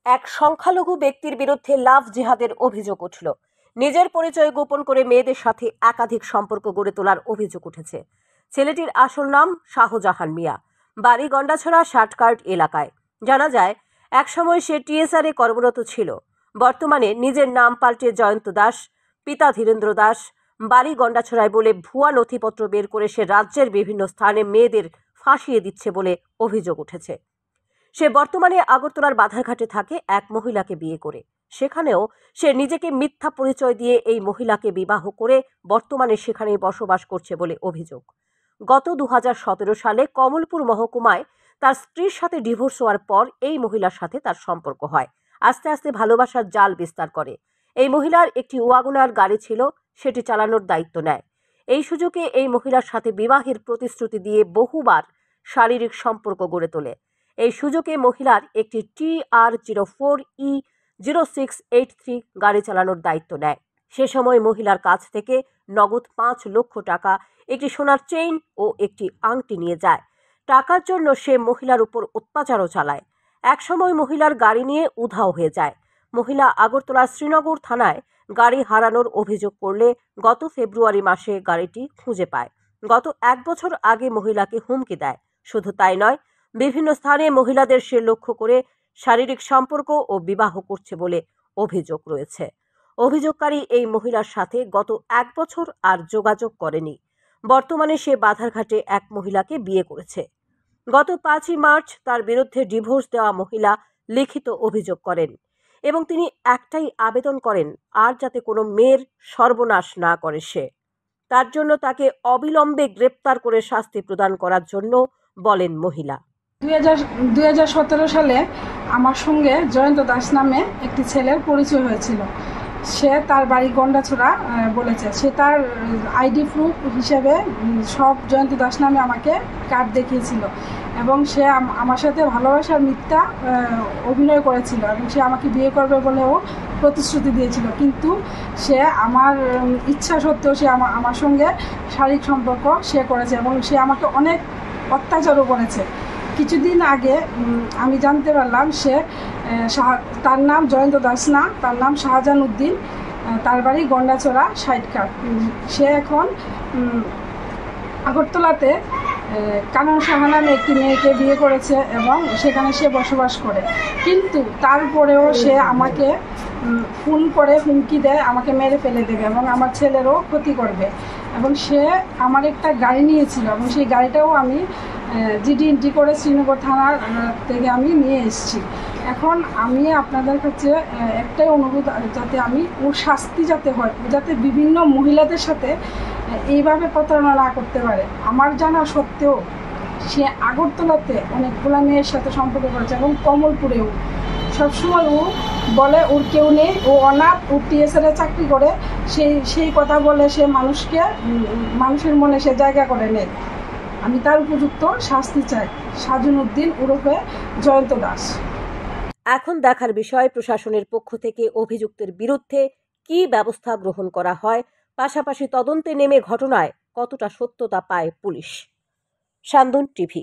এক সংখ্যালঘু ব্যক্তির বিরুদ্ধে লাভ জিহাদের অভিযোগ উঠল। নিজের পরিচয় গোপন করে মেয়েদের সাথে একাধিক সম্পর্ক গড়ে তোলার অভিযোগ উঠেছে। ছেলেটির আসল নাম শাহজাহান মিয়া, বাড়ি গন্ডাছড়া শার্টকার্ট এলাকায়। জানা যায়, একসময় সে টিএসআর-এ কর্মরত ছিল। বর্তমানে নিজের নাম পাল্টে জয়ন্ত দাস, পিতা ধীরেন্দ্র দাস, বাড়ি গন্ডাছড়ায় বলে ভুয়া নথিপত্র বের করে সে রাজ্যের বিভিন্ন স্থানে মেয়েদের ফাঁসিয়ে দিচ্ছে বলে অভিযোগ উঠেছে। সে বর্তমানে আগরতলার বাধারঘাটে থাকে এক মহিলাকে বিয়ে করে। সেখানেও সে নিজেকে মিথ্যা পরিচয় দিয়ে এই মহিলাকে বিবাহ করে বর্তমানে সেখানেই বসবাস করছে বলে অভিযোগ। গত 2017 সালে কমলপুর মহকুমায় তার স্ত্রীর সাথে ডিভোর্স হওয়ার পর এই মহিলার সাথে তার সম্পর্ক হয়। আস্তে আস্তে ভালোবাসার জাল বিস্তার করে। এই মহিলার একটি ওয়াগনার গাড়ি ছিল, সেটি চালানোর দায়িত্ব নেয়। এই সুযোগে এই মহিলার সাথে বিবাহের প্রতিশ্রুতি দিয়ে বহুবার শারীরিক সম্পর্ক গড়ে তোলে। এই সুযোগে মহিলার একটি TR04E0683 গাড়ি চালানোর দায়িত্ব নেয়। সে সময় মহিলার কাছ থেকে নগদ 5 লক্ষ টাকা, একটি সোনার চেইন ও একটি আংটি নিয়ে যায়। টাকার জন্য সে মহিলার উপর অত্যাচারও চালায়। একসময় মহিলার গাড়ি নিয়ে উধাও হয়ে যায়। মহিলা আগরতলার শ্রীনগর থানায় গাড়ি হারানোর অভিযোগ করলে গত ফেব্রুয়ারি মাসে গাড়িটি খুঁজে পায়। গত 1 বছর আগে মহিলাকে হুমকি দেয়। শুধু তাই নয়, বিভিন্ন স্থানে মহিলাদের সে লক্ষ্য করে শারীরিক সম্পর্ক ও বিবাহ করছে বলে অভিযোগ রয়েছে। অভিযোগকারী এই মহিলার সাথে গত 1 বছর আর যোগাযোগ করেনি। বর্তমানে সে বাধারঘাটে এক মহিলাকে বিয়ে করেছে। গত 5ই মার্চ তার বিরুদ্ধে ডিভোর্স দেওয়া মহিলা লিখিত অভিযোগ করেন এবং তিনি একটাই আবেদন করেন, আর যাতে কোনো মেয়ের সর্বনাশ না করে সে। তার জন্য তাকে অবিলম্বে গ্রেপ্তার করে শাস্তি প্রদান করার জন্য বলেন মহিলা। 2017 সালে আমার সঙ্গে জয়ন্ত দাস নামে একটি ছেলের পরিচয় হয়েছিল। সে তার বাড়ি গন্ডাছড়া বলেছে। সে তার আইডি প্রুফ হিসেবে সব জয়ন্ত দাস নামে আমাকে কার্ড দেখিয়েছিল এবং সে আমার সাথে ভালোবাসার মিথ্যা অভিনয় করেছিল এবং সে আমাকে বিয়ে করবে বলেও প্রতিশ্রুতি দিয়েছিল। কিন্তু সে আমার ইচ্ছা সত্ত্বেও সে আমার সঙ্গে শারীরিক সম্পর্ক সে করেছে এবং সে আমাকে অনেক অত্যাচারও করেছে। কিছুদিন আগে আমি জানতে পারলাম তার নাম জয়ন্ত দাস না, তার নাম শাহজাহান উদ্দিন, তার বাড়ি গন্ডাছড়া শার্টকার্ট। সে এখন আগরতলাতে কানন সাহা নামে একটি মেয়েকে বিয়ে করেছে এবং সেখানে সে বসবাস করে। কিন্তু তারপরেও সে আমাকে ফোন করে হুমকি দেয়, আমাকে মেরে ফেলে দেবে এবং আমার ছেলেরও ক্ষতি করবে। এবং সে আমার একটা গাড়ি নিয়েছিল এবং সেই গাড়িটাও আমি জিডি এন্ট্রি করে শ্রীনগর থানার থেকে আমি নিয়ে এসেছি। এখন আমি আপনাদের কাছে একটাই অনুরোধ, যাতে ওর শাস্তি যাতে হয়, যাতে বিভিন্ন মহিলাদের সাথে এইভাবে প্রতারণা না করতে পারে। আমার জানা সত্ত্বেও সে আগরতলাতে অনেকগুলো মেয়ের সাথে সম্পর্ক করেছে এবং কমলপুরেও। সবসময় ও বলে ওর কেউ নেই, ও অনাথ, ও টিএসআর-এ চাকরি করে, সেই কথা বলে সে মানুষের মনে সে জায়গা করে নেয়। আমি তার উপযুক্ত শাস্তি চাই। শাহজাহান উদ্দিন ওরফে জয়ন্ত দাস। এখন দেখার বিষয় প্রশাসনের পক্ষ থেকে অভিযুক্তের বিরুদ্ধে কী ব্যবস্থা গ্রহণ করা হয়, পাশাপাশি তদন্তে নেমে ঘটনায় কতটা সত্যতা পায় পুলিশ। সান্দন টিভি।